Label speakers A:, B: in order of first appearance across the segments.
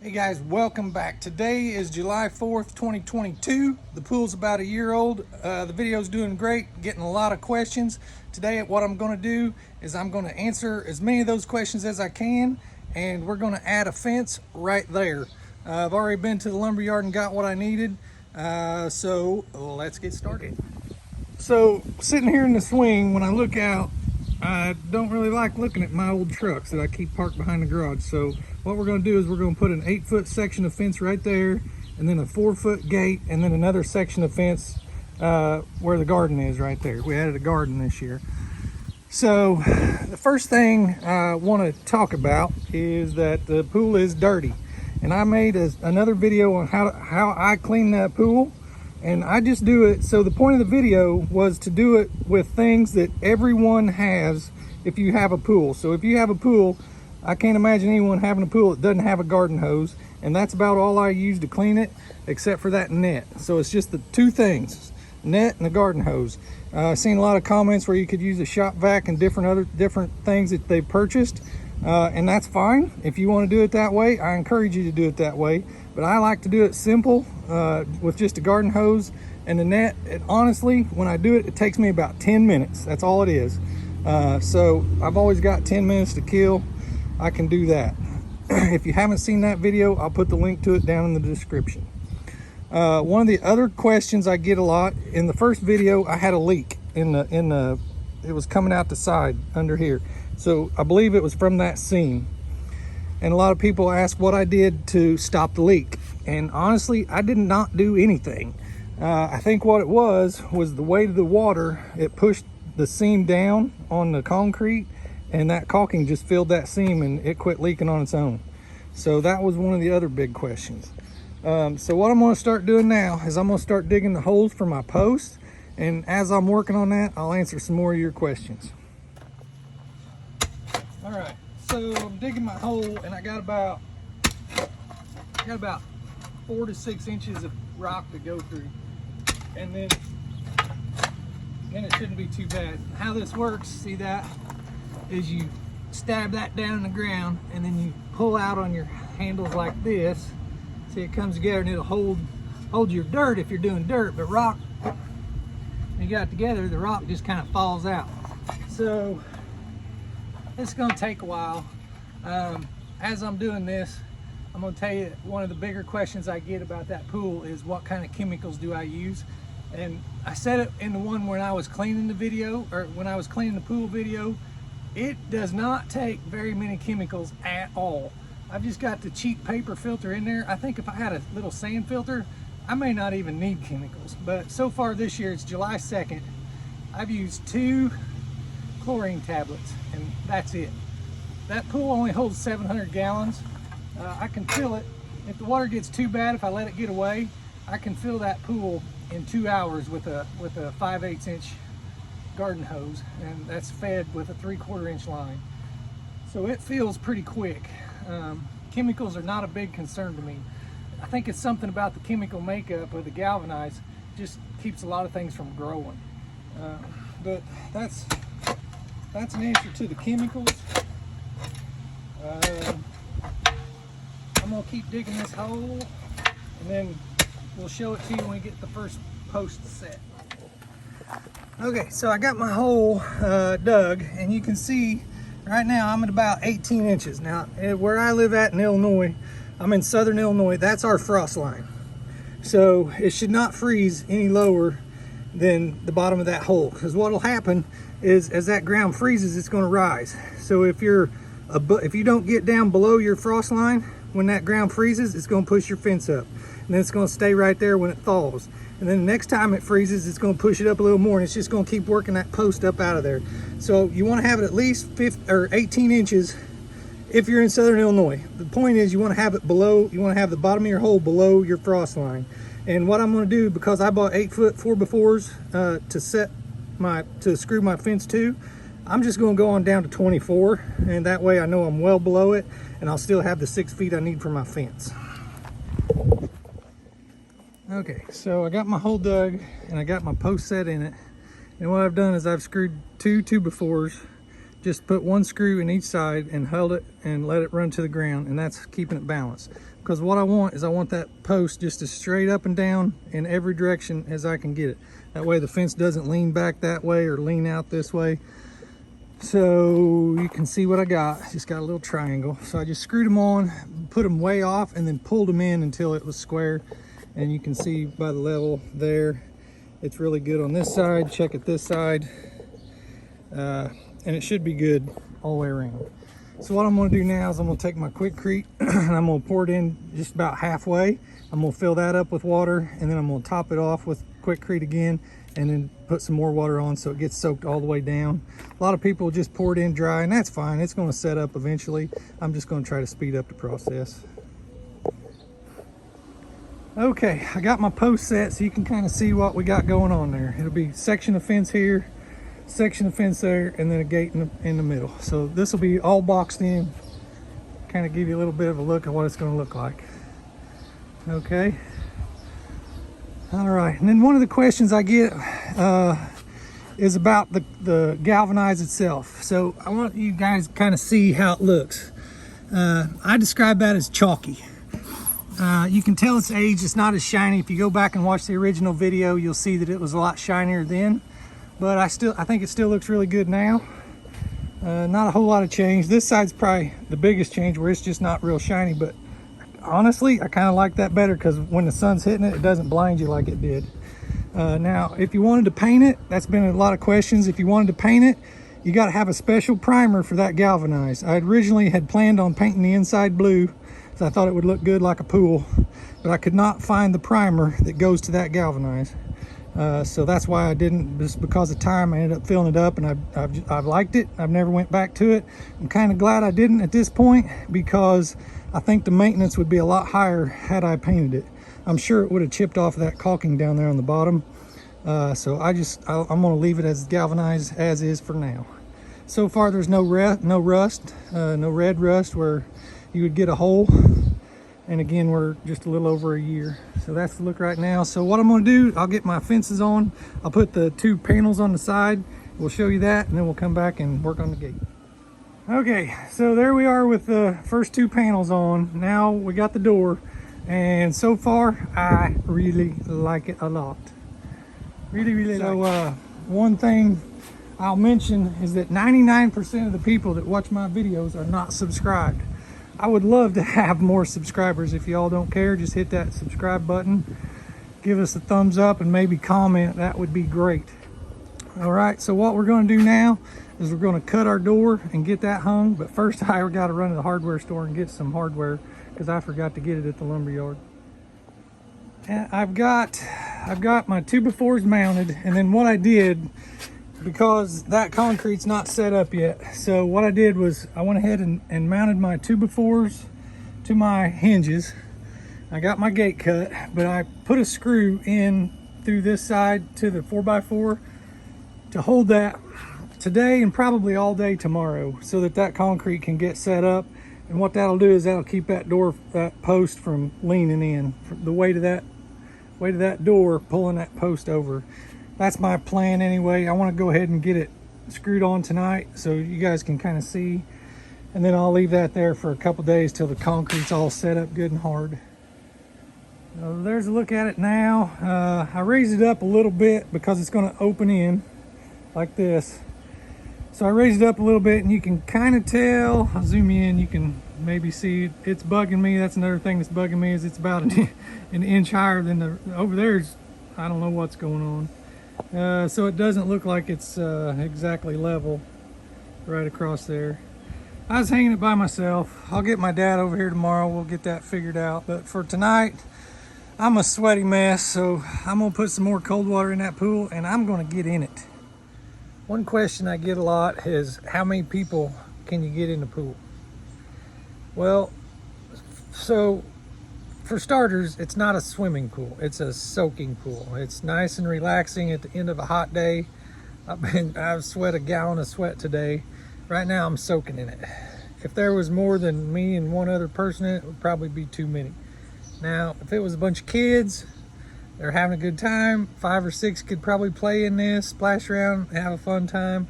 A: Hey guys, welcome back. Today is July 4th, 2022. The pool's about a year old. The video's doing great, getting a lot of questions. Today what I'm going to do is I'm going to answer as many of those questions as I can, and we're going to add a fence right there. I've already been to the lumberyard and got what I needed, so let's get started. So sitting here in the swing, when I look out, I don't really like looking at my old trucks that I keep parked behind the garage. So what we're going to do is we're going to put an 8-foot section of fence right there, and then a 4-foot gate, and then another section of fence where the garden is right there. We added a garden this year. So the first thing I want to talk about is that the pool is dirty, and I made another video on how I clean that pool. And I just do it, so the point of the video was to do it with things that everyone has if you have a pool. So if you have a pool, I can't imagine anyone having a pool that doesn't have a garden hose, and that's about all I use to clean it, except for that net. So it's just the two things, net and the garden hose. I've seen a lot of comments where you could use a shop vac and different things that they purchased, and that's fine. If you want to do it that way, I encourage you to do it that way. But I like to do it simple with just a garden hose and a net. And honestly, when I do it, it takes me about 10 minutes. That's all it is. So I've always got 10 minutes to kill. I can do that. If you haven't seen that video, I'll put the link to it down in the description. One of the other questions I get a lot, in the first video, I had a leak it was coming out the side under here. So I believe it was from that seam. And a lot of people ask what I did to stop the leak. And honestly, I did not do anything. I think what it was the weight of the water. It pushed the seam down on the concrete, and that caulking just filled that seam and it quit leaking on its own. So that was one of the other big questions. So what I'm going to start doing now is I'm going to start digging the holes for my posts. And as I'm working on that, I'll answer some more of your questions. All right. So I'm digging my hole, and I got about 4 to 6 inches of rock to go through, and then it shouldn't be too bad. How this works, see that, is you stab that down in the ground, and then you pull out on your handles like this. See, it comes together, and it'll hold your dirt if you're doing dirt, but rock, when you got it together, the rock just kind of falls out. So it's going to take a while. As I'm doing this, I'm going to tell you one of the bigger questions I get about that pool is what kind of chemicals do I use. And I said it in the one when I was cleaning the video, or when I was cleaning the pool video. It does not take very many chemicals at all. I've just got the cheap paper filter in there. I think if I had a little sand filter, I may not even need chemicals. But so far this year, it's July 2nd, I've used 2 chlorine tablets, and that's it. That pool only holds 700 gallons. I can fill it. If the water gets too bad, if I let it get away, I can fill that pool in 2 hours with a 5/8 inch garden hose, and that's fed with a 3/4 inch line. So it fills pretty quick. Chemicals are not a big concern to me. I think it's something about the chemical makeup of the galvanized just keeps a lot of things from growing. But that's an answer to the chemicals. I'm gonna keep digging this hole, and then we'll show it to you when we get the first post set. Okay, so I got my hole dug, and you can see right now I'm at about 18 inches. Now, where I live at in Illinois, I'm in southern Illinois, that's our frost line. So it should not freeze any lower than the bottom of that hole, because what will happen is as that ground freezes, it's going to rise. So if you don't get down below your frost line when that ground freezes, it's going to push your fence up, and then it's going to stay right there when it thaws. And then the next time it freezes, it's going to push it up a little more, and it's just going to keep working that post up out of there. So you want to have it at least 18 inches if you're in southern Illinois. The point is you want to have it below, you want to have the bottom of your hole below your frost line. And what I'm going to do, because I bought 8-foot 4x4s to screw my fence to, I'm just going to go on down to 24, and that way I know I'm well below it, and I'll still have the 6 feet I need for my fence. Okay, so I got my hole dug and I got my post set in it, and what I've done is I've screwed 2 2x4s just put one screw in each side and held it and let it run to the ground, and that's keeping it balanced. Because what I want is I want that post just as straight up and down in every direction as I can get it. That way the fence doesn't lean back that way or lean out this way. So you can see what I got. Just got a little triangle. So I just screwed them on, put them way off, and then pulled them in until it was square. And you can see by the level there, it's really good on this side. Check it this side. And it should be good all the way around. So what I'm going to do now is I'm going to take my Quikrete and I'm going to pour it in just about halfway. I'm going to fill that up with water, and then I'm going to top it off with Quikrete again, and then put some more water on so it gets soaked all the way down. A lot of people just pour it in dry, and that's fine. It's going to set up eventually. I'm just going to try to speed up the process. Okay, I got my post set so you can kind of see what we got going on there. It'll be section of fence here, section of fence there, and then a gate in the middle. So this will be all boxed in, kind of give you a little bit of a look at what it's going to look like. Okay. All right, and then one of the questions I get is about the galvanized itself. So I want you guys to kind of see how it looks. I describe that as chalky. You can tell it's aged. It's not as shiny. If you go back and watch the original video, you'll see that it was a lot shinier then. But I think it still looks really good now. Not a whole lot of change. This side's probably the biggest change, where it's just not real shiny, but honestly, I kind of like that better because when the sun's hitting it, it doesn't blind you like it did. Now, if you wanted to paint it, that's been a lot of questions. If you wanted to paint it, you got to have a special primer for that galvanized. I originally had planned on painting the inside blue, so I thought it would look good like a pool, but I could not find the primer that goes to that galvanized. So that's why I didn't. Just because of time, I ended up filling it up, and I've liked it. I've never went back to it. I'm kind of glad I didn't at this point, because I think the maintenance would be a lot higher had I painted it. I'm sure it would have chipped off that caulking down there on the bottom. So I'm going to leave it as galvanized as is for now. So far, there's no rust, no red rust where you would get a hole. And again, we're just a little over a year. So that's the look right now. So what I'm going to do, I'll get my fences on. I'll put the 2 panels on the side. We'll show you that, and then we'll come back and work on the gate. Okay, so there we are with the first 2 panels on. Now we got the door, and so far I really like it a lot. Really so, like it. One thing I'll mention is that 99% of the people that watch my videos are not subscribed. I would love to have more subscribers. If y'all don't care, just hit that subscribe button, give us a thumbs up, and maybe comment. That would be great. All right, so what we're going to do now is we're going to cut our door and get that hung. But first, I got to run to the hardware store and get some hardware because I forgot to get it at the lumber yard. And I've got my 2x4s mounted, and then what I did, because that concrete's not set up yet, so what I did was I went ahead and mounted my 2x4s to my hinges. I got my gate cut, but I put a screw in through this side to the 4x4 to hold that today and probably all day tomorrow, so that concrete can get set up. And what that'll do is that'll keep that post from leaning in, the weight of that door pulling that post over. That's my plan anyway. I want to go ahead and get it screwed on tonight so you guys can kind of see, and then I'll leave that there for a couple days till the concrete's all set up good and hard. There's a look at it now. I raised it up a little bit because it's going to open in like this. So I raised it up a little bit, and you can kind of tell. I'll zoom in, you can maybe see it's bugging me. That's another thing that's bugging me, is it's about an inch higher than over there's, I don't know what's going on. So it doesn't look like it's exactly level right across there. I was hanging it by myself. I'll get my dad over here tomorrow. We'll get that figured out. But for tonight, I'm a sweaty mess, so I'm gonna put some more cold water in that pool, and I'm gonna get in it. One question I get a lot is, how many people can you get in the pool? Well, so for starters, it's not a swimming pool, it's a soaking pool. It's nice and relaxing at the end of a hot day. I've sweat a gallon of sweat today. Right now I'm soaking in it. If there was more than me and one other person in it, it would probably be too many. Now, if it was a bunch of kids, they're having a good time, 5 or 6 could probably play in this, splash around, have a fun time.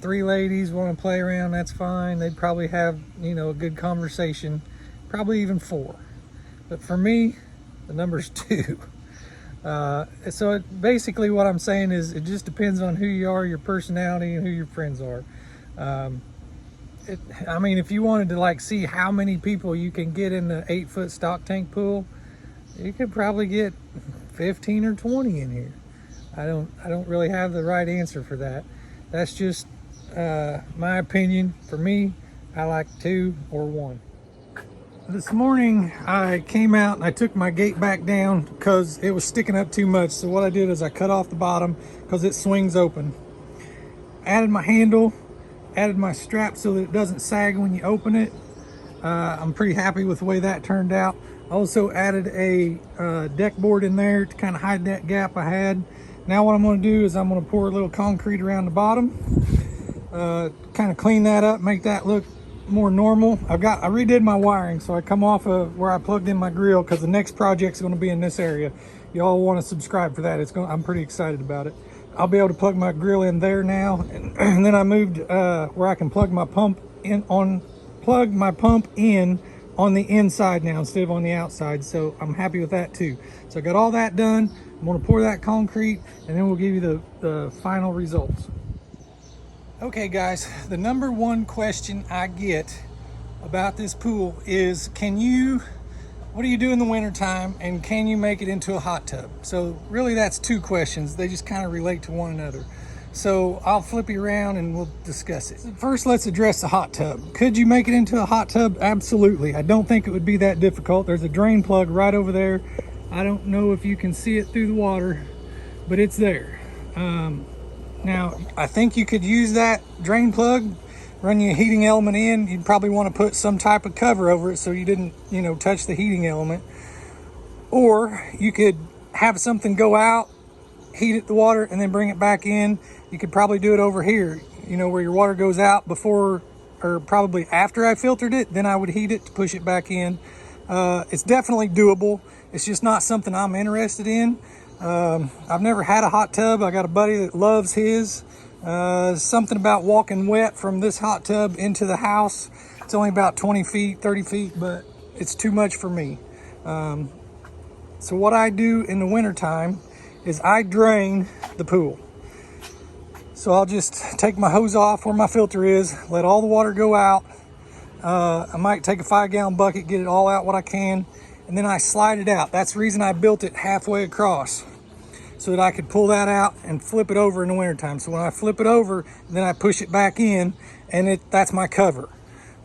A: 3 ladies want to play around, that's fine. They'd probably have, you know, a good conversation, probably even 4. But for me, the number's 2. So basically what I'm saying is it just depends on who you are, your personality, and who your friends are. I mean, if you wanted to like see how many people you can get in the 8-foot stock tank pool, you could probably get 15 or 20 in here. I don't really have the right answer for that. That's just my opinion. For me, I like 2 or 1. This morning I came out and I took my gate back down because it was sticking up too much. So what I did is I cut off the bottom because it swings open. Added my handle, added my strap so that it doesn't sag when you open it. I'm pretty happy with the way that turned out. Also added a deck board in there to kind of hide that gap I had. Now what I'm going to do is I'm going to pour a little concrete around the bottom, kind of clean that up, make that look more normal. I redid my wiring, so I come off of where I plugged in my grill because the next project's going to be in this area. Y'all want to subscribe for that. I'm pretty excited about it. I'll be able to plug my grill in there now, and then I moved where I can plug my pump in on the inside now instead of on the outside. So I'm happy with that too. So I got all that done. I'm going to pour that concrete, and then we'll give you the final results. Okay guys, the number 1 question I get about this pool is what do you do in the winter time, and can you make it into a hot tub? So really that's 2 questions. They just kind of relate to one another. So I'll flip you around and we'll discuss it. First, let's address the hot tub. Could you make it into a hot tub? Absolutely. I don't think it would be that difficult. There's a drain plug right over there. I don't know if you can see it through the water, but it's there. Now, I think you could use that drain plug, run your heating element in. You'd probably want to put some type of cover over it so you didn't, touch the heating element. Or you could have something go out, heat it the water, and then bring it back in. You could probably do it over here, where your water goes out before or probably after I filtered it. Then I would heat it to push it back in. It's definitely doable. It's just not something I'm interested in. I've never had a hot tub. I got a buddy that loves his. Something about walking wet from this hot tub into the house. It's only about 20 feet, 30 feet, but it's too much for me. So what I do in the wintertime is I drain the pool. So I'll just take my hose off where my filter is, let all the water go out. I might take a 5-gallon bucket, get it all out what I can, and then I slide it out. That's the reason I built it halfway across, so that I could pull that out and flip it over in the wintertime. So when I flip it over, then I push it back in, and that's my cover.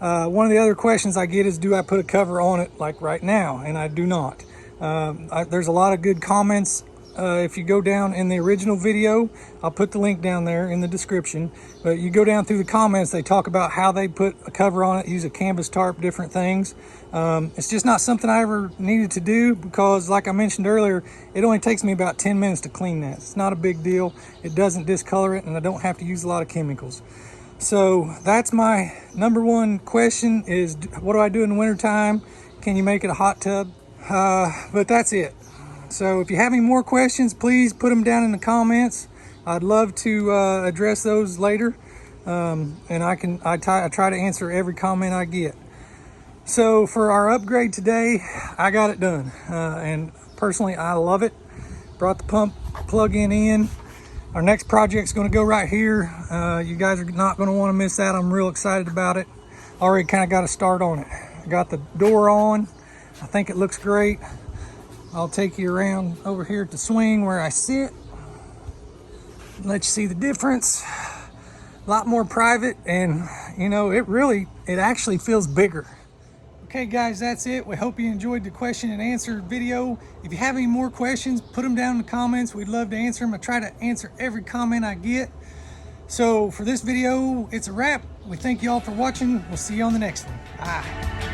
A: One of the other questions I get is, do I put a cover on it like right now? And I do not. There's a lot of good comments. If you go down in the original video, I'll put the link down there in the description, but you go down through the comments, they talk about how they put a cover on it, use a canvas tarp, different things. It's just not something I ever needed to do because, like I mentioned earlier, it only takes me about 10 minutes to clean that. It's not a big deal. It doesn't discolor it, and I don't have to use a lot of chemicals. So that's my number 1 question is, what do I do in the wintertime? Can you make it a hot tub? But that's it. So if you have any more questions, please put them down in the comments. I'd love to address those later. And I try to answer every comment I get. So for our upgrade today, I got it done. And personally, I love it. Brought the pump plug-in in. Our next project's gonna go right here. You guys are not gonna wanna miss that. I'm real excited about it. Already kind of got a start on it. I got the door on. I think it looks great. I'll take you around over here at the swing where I sit. Let you see the difference. A lot more private, and it actually feels bigger. Okay guys, that's it. We hope you enjoyed the question and answer video. If you have any more questions, put them down in the comments. We'd love to answer them. I try to answer every comment I get. So for this video, it's a wrap. We thank you all for watching. We'll see you on the next one. Bye.